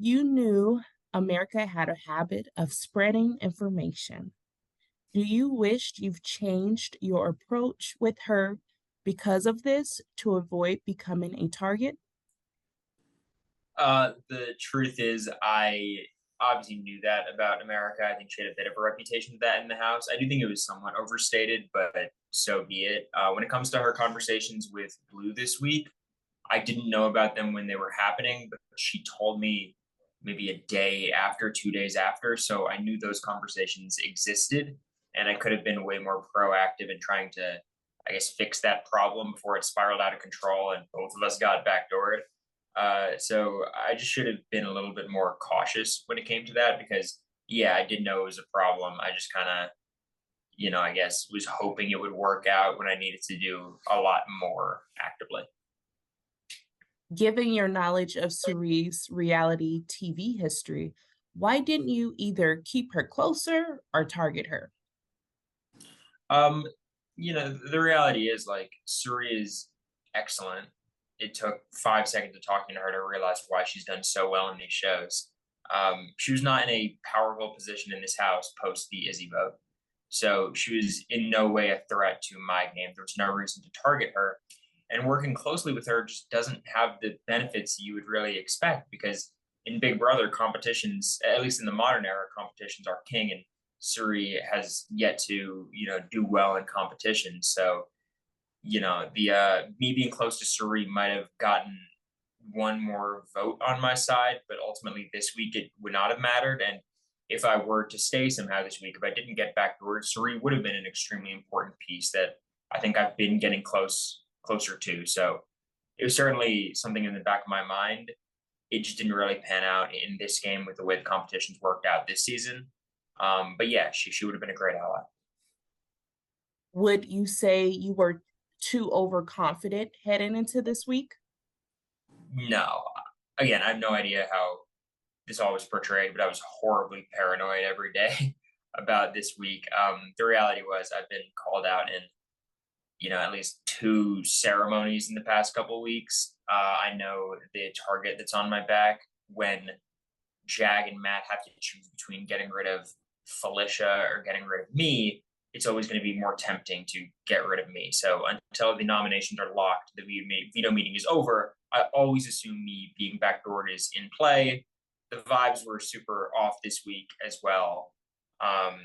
You knew America had a habit of spreading information. Do you wish you've changed your approach with her because of this to avoid becoming a target? The truth is, I obviously knew that about America. I think she had a bit of a reputation with that in the house. I do think it was somewhat overstated, but so be it. When it comes to her conversations with Blue this week, I didn't know about them when they were happening, but she told me maybe a day after, 2 days after. So I knew those conversations existed, and I could have been way more proactive in trying to, I guess, fix that problem before it spiraled out of control and both of us got backdoored. So I just should have been a little bit more cautious when it came to that because, yeah, I did know it was a problem. I just kind of, I guess was hoping it would work out when I needed to do a lot more actively. Given your knowledge of Cerie's reality TV history, why didn't you either keep her closer or target her? Um, the reality is like Suri is excellent. It took 5 seconds of talking to her to realize why she's done so well in these shows. She was not in a powerful position in this house post the Izzy vote. So she was in no way a threat to my game. There was no reason to target her. And working closely with her just doesn't have the benefits you would really expect because in Big Brother competitions, at least in the modern era, competitions are king and Suri has yet to, do well in competition. So, the me being close to Suri might have gotten one more vote on my side, but ultimately this week it would not have mattered. And if I were to stay somehow this week, if I didn't get backdoored, Suri would have been an extremely important piece that I think I've been getting closer to. So it was certainly something in the back of my mind. It just didn't really pan out in this game with the way the competitions worked out this season. But yeah, she would have been a great ally. Would you say you were too overconfident heading into this week? No, again, I have no idea how this all was portrayed, but I was horribly paranoid every day about this week. The reality was I've been called out in, at least two ceremonies in the past couple of weeks. I know the target that's on my back when Jag and Matt have to choose between getting rid of Felicia or getting rid of me, it's always going to be more tempting to get rid of me. So until the nominations are locked, the veto meeting is over, I always assume me being backdoored is in play. The vibes were super off this week as well. Um,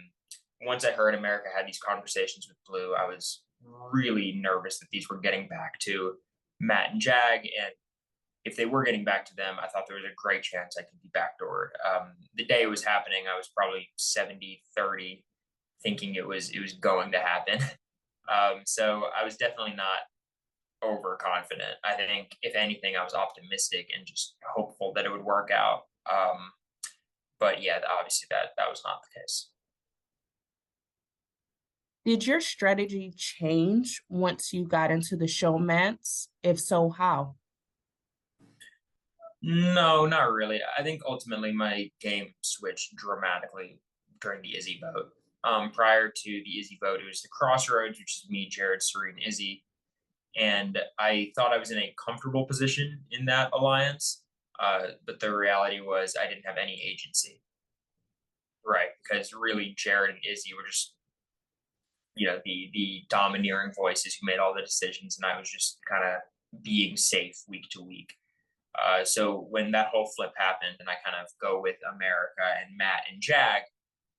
Once I heard America had these conversations with Blue, I was really nervous that these were getting back to Matt and Jag. And if they were getting back to them, I thought there was a great chance I could be backdoored. The day it was happening, I was probably 70-30, thinking it was going to happen. So I was definitely not overconfident. I think if anything, I was optimistic and just hopeful that it would work out. But yeah, obviously that was not the case. Did your strategy change once you got into the showmance? If so, how? No, not really. I think ultimately my game switched dramatically during the Izzy vote. Prior to the Izzy vote, it was the Crossroads, which is me, Jared, Serene, Izzy, and I thought I was in a comfortable position in that alliance. But the reality was I didn't have any agency, right? Because really, Jared and Izzy were just, the domineering voices who made all the decisions, and I was just kind of being safe week to week. So when that whole flip happened, and I kind of go with America and Matt and Jag,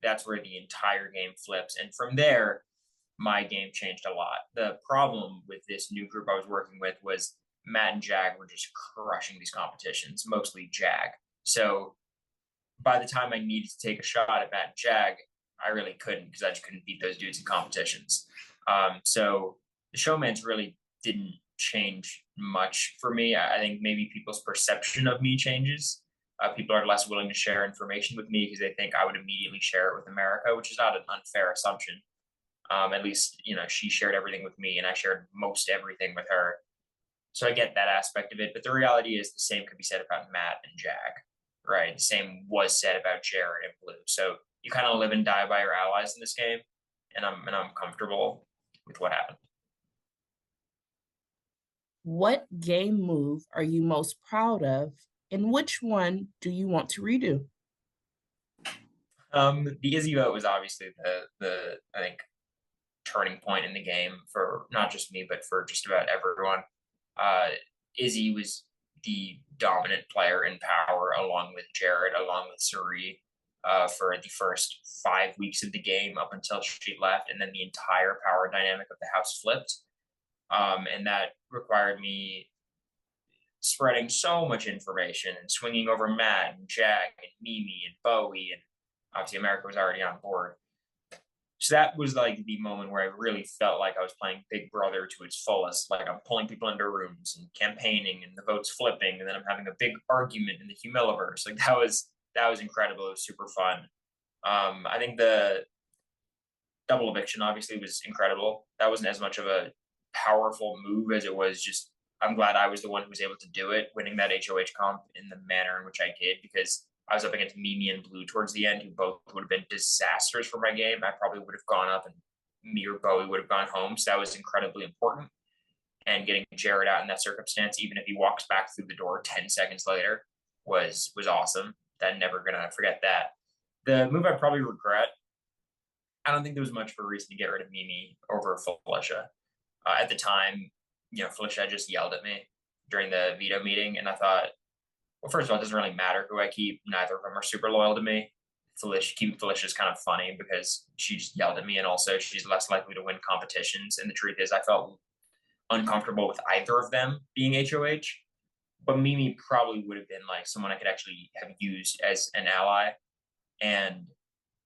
that's where the entire game flips. And from there, my game changed a lot. The problem with this new group I was working with was Matt and Jag were just crushing these competitions, mostly Jag. So by the time I needed to take a shot at Matt and Jag, I really couldn't because I just couldn't beat those dudes in competitions. So the showmans really didn't change much for me. I think maybe people's perception of me changes. People are less willing to share information with me because they think I would immediately share it with America, which is not an unfair assumption. At least, she shared everything with me and I shared most everything with her. So I get that aspect of it. But the reality is the same could be said about Matt and Jag, right? The same was said about Jared and Blue. So you kind of live and die by your allies in this game. And I'm comfortable with what happened. What game move are you most proud of and which one do you want to redo? The Izzy vote was obviously the I think turning point in the game for not just me, but for just about everyone. Uh, Izzy was the dominant player in power, along with Jared, along with Suri, for the first 5 weeks of the game up until she left, and then the entire power dynamic of the house flipped. And that required me spreading so much information and swinging over Matt and Jack and Mimi and Bowie, and obviously America was already on board. So that was like the moment where I really felt like I was playing Big Brother to its fullest. Like I'm pulling people into rooms and campaigning, and the votes flipping, and then I'm having a big argument in the Humiliverse. Like that was incredible. It was super fun. I think the double eviction obviously was incredible. That wasn't as much of a powerful move as it was just. I'm glad I was the one who was able to do it, winning that HOH comp in the manner in which I did, because I was up against Mimi and Blue towards the end, who both would have been disasters for my game. I probably would have gone up, and me or Bowie would have gone home. So that was incredibly important. And getting Jared out in that circumstance, even if he walks back through the door 10 seconds later, was awesome. I'm never gonna forget that. The move I probably regret, I don't think there was much of a reason to get rid of Mimi over Felicia. At the time, Felicia just yelled at me during the veto meeting, and I thought, well, first of all, it doesn't really matter who I keep. Neither of them are super loyal to me. Keeping Felicia is kind of funny because she just yelled at me, and also she's less likely to win competitions. And the truth is, I felt uncomfortable with either of them being HOH. But Mimi probably would have been like someone I could actually have used as an ally, and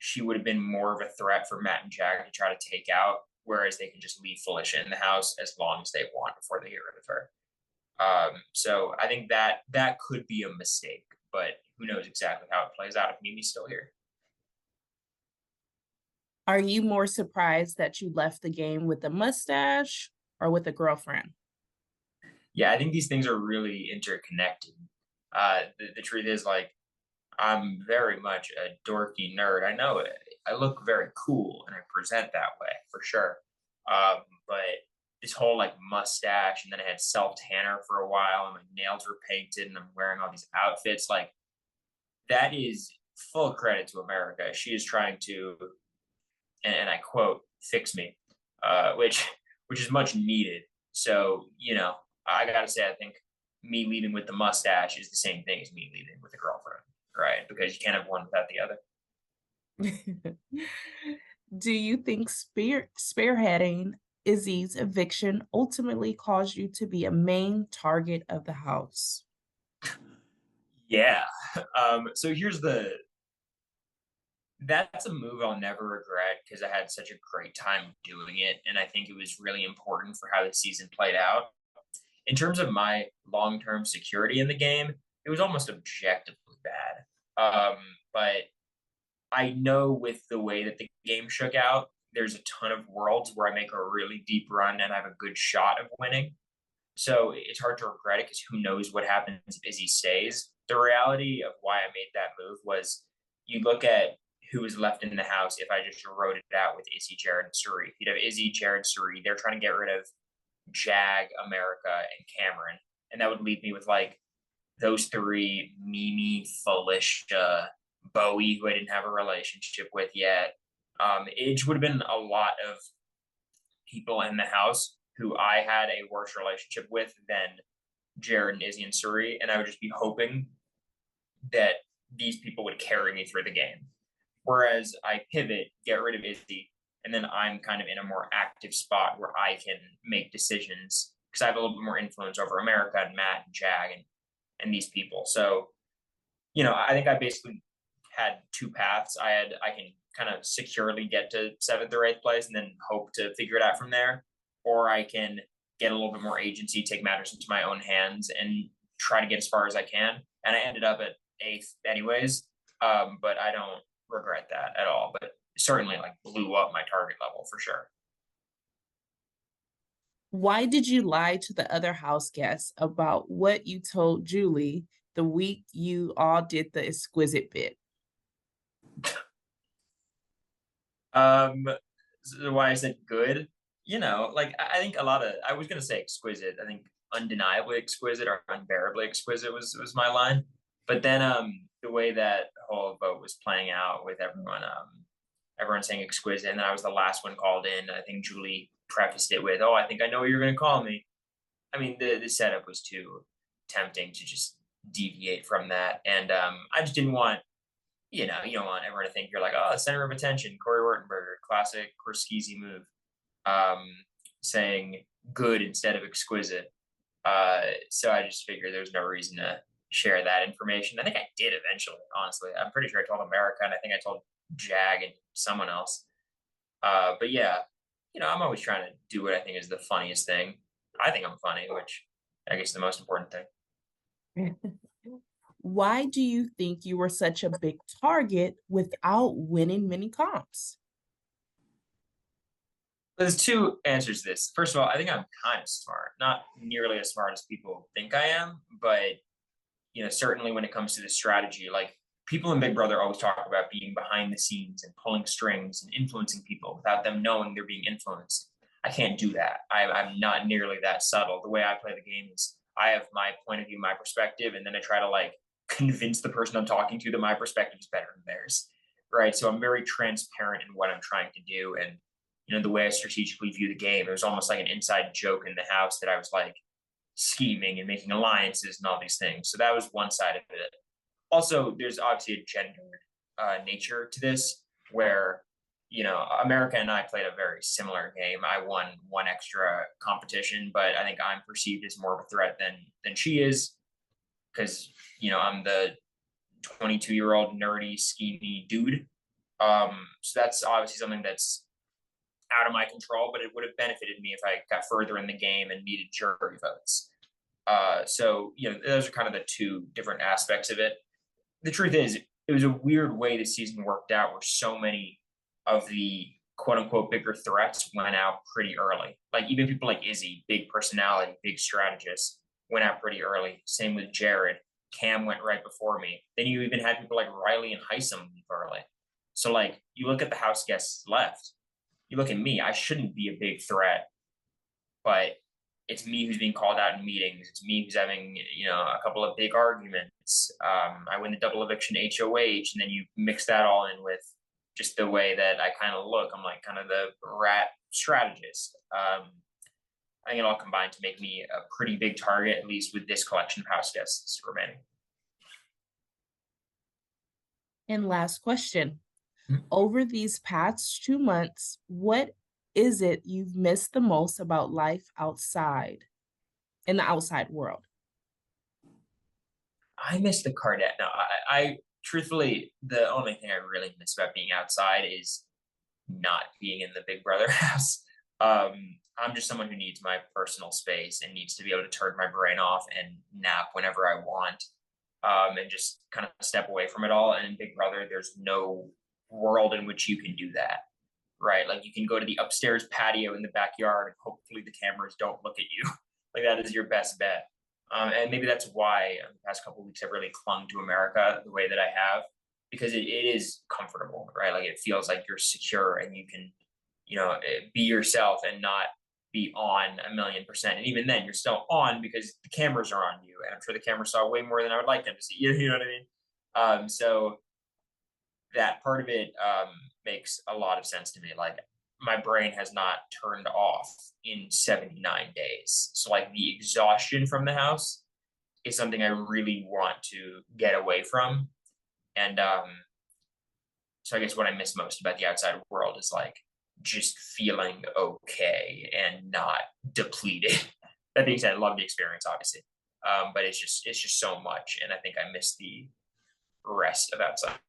she would have been more of a threat for Matt and Jack to try to take out. Whereas they can just leave Felicia in the house as long as they want before they get rid of her. So I think that could be a mistake, but who knows exactly how it plays out if Mimi's still here. Are you more surprised that you left the game with a mustache or with a girlfriend? Yeah, I think these things are really interconnected. The truth is, like, I'm very much a dorky nerd. I know it. I look very cool and I present that way for sure. But this whole like mustache, and then I had self tanner for a while, and my nails were painted, and I'm wearing all these outfits. Like that is full credit to America. She is trying to, and I quote, fix me, which is much needed. So I gotta say, I think me leaving with the mustache is the same thing as me leaving with a girlfriend, right? Because you can't have one without the other. Do you think spearheading Izzy's eviction ultimately caused you to be a main target of the house? Yeah. So here's the that's a move I'll never regret because I had such a great time doing it, and I think it was really important for how the season played out. In terms of my long-term security in the game, it was almost objectively bad. But I know with the way that the game shook out, there's a ton of worlds where I make a really deep run and I have a good shot of winning. So it's hard to regret it because who knows what happens if Izzy stays. The reality of why I made that move was you look at who was left in the house if I just wrote it out with Izzy, Jared, and Suri. You'd have Izzy, Jared, Suri. They're trying to get rid of Jag, America, and Cameron. And that would leave me with like those three, Mimi, Felicia, Bowie, who I didn't have a relationship with yet. It would have been a lot of people in the house who I had a worse relationship with than Jared and Izzy and Suri, and I would just be hoping that these people would carry me through the game. Whereas I pivot, get rid of Izzy, and then I'm kind of in a more active spot where I can make decisions because I have a little bit more influence over America and Matt and Jag and these people. So, I think I basically had two paths. I can kind of securely get to seventh or eighth place and then hope to figure it out from there, or I can get a little bit more agency, take matters into my own hands, and try to get as far as I can. And I ended up at eighth, anyways. But I don't regret that at all. But certainly, like, blew up my target level for sure. Why did you lie to the other house guests about what you told Julie the week you all did the exquisite bit? So why I said good, like I think a lot of I was gonna say exquisite. I think undeniably exquisite or unbearably exquisite was my line. But then the way that whole vote was playing out with everyone saying exquisite, and then I was the last one called in. I think Julie prefaced it with, "Oh, I think I know what you're going to call me." I mean, the setup was too tempting to just deviate from that, and I just didn't want, you don't want everyone to think you're like, oh, the center of attention, Cory Wurtenberger, classic Korskeezy move, um, saying good instead of exquisite. So I just figured there's no reason to share that information. I think I did eventually, honestly. I'm pretty sure I told America, and I think I told Jag and someone else. But yeah, I'm always trying to do what I think is the funniest thing. I think I'm funny, which I guess is the most important thing. Why do you think you were such a big target without winning many comps? There's two answers to this. First of all, I think I'm kind of smart, not nearly as smart as people think I am, but certainly when it comes to the strategy, like people in Big Brother always talk about being behind the scenes and pulling strings and influencing people without them knowing they're being influenced. I can't do that. I'm not nearly that subtle. The way I play the game is I have my point of view, my perspective, and then I try to like convince the person I'm talking to that my perspective is better than theirs. Right. So I'm very transparent in what I'm trying to do. And, the way I strategically view the game, it was almost like an inside joke in the house that I was like scheming and making alliances and all these things. So that was one side of it. Also, there's obviously a gendered nature to this where, America and I played a very similar game. I won one extra competition, but I think I'm perceived as more of a threat than she is because, I'm the 22-year-old nerdy, schemy dude. So that's obviously something that's out of my control, but it would have benefited me if I got further in the game and needed jury votes. So, those are kind of the two different aspects of it. The truth is, it was a weird way the season worked out where so many of the quote unquote bigger threats went out pretty early. Like even people like Izzy, big personality, big strategist, went out pretty early. Same with Jared. Cam went right before me. Then you even had people like Riley and Heisem leave early. So like you look at the house guests left, you look at me, I shouldn't be a big threat, but it's me who's being called out in meetings. It's me who's having, a couple of big arguments. I win the double eviction HOH, and then you mix that all in with just the way that I kind of look. I'm like kind of the rat strategist. I think it all combined to make me a pretty big target, at least with this collection of house guests remaining. And last question. Mhm. Over these past 2 months, what is it you've missed the most about life outside, in the outside world? I miss the Cardette. No, I truthfully, the only thing I really miss about being outside is not being in the Big Brother house. I'm just someone who needs my personal space and needs to be able to turn my brain off and nap whenever I want, and just kind of step away from it all. And in Big Brother, there's no world in which you can do that, right? Like you can go to the upstairs patio in the backyard and hopefully the cameras don't look at you. Like that is your best bet. And maybe that's why in the past couple of weeks I've really clung to America the way that I have, because it is comfortable, right? Like it feels like you're secure and you can, be yourself and not be on 1,000,000%. And even then, you're still on because the cameras are on you, and I'm sure the cameras saw way more than I would like them to see. You know what I mean? So that part of it makes a lot of sense to me. Like my brain has not turned off in 79 days. So like the exhaustion from the house is something I really want to get away from. And so I guess what I miss most about the outside world is like just feeling okay and not depleted. That being said, I love the experience, obviously. But it's just so much. And I think I miss the rest of outside.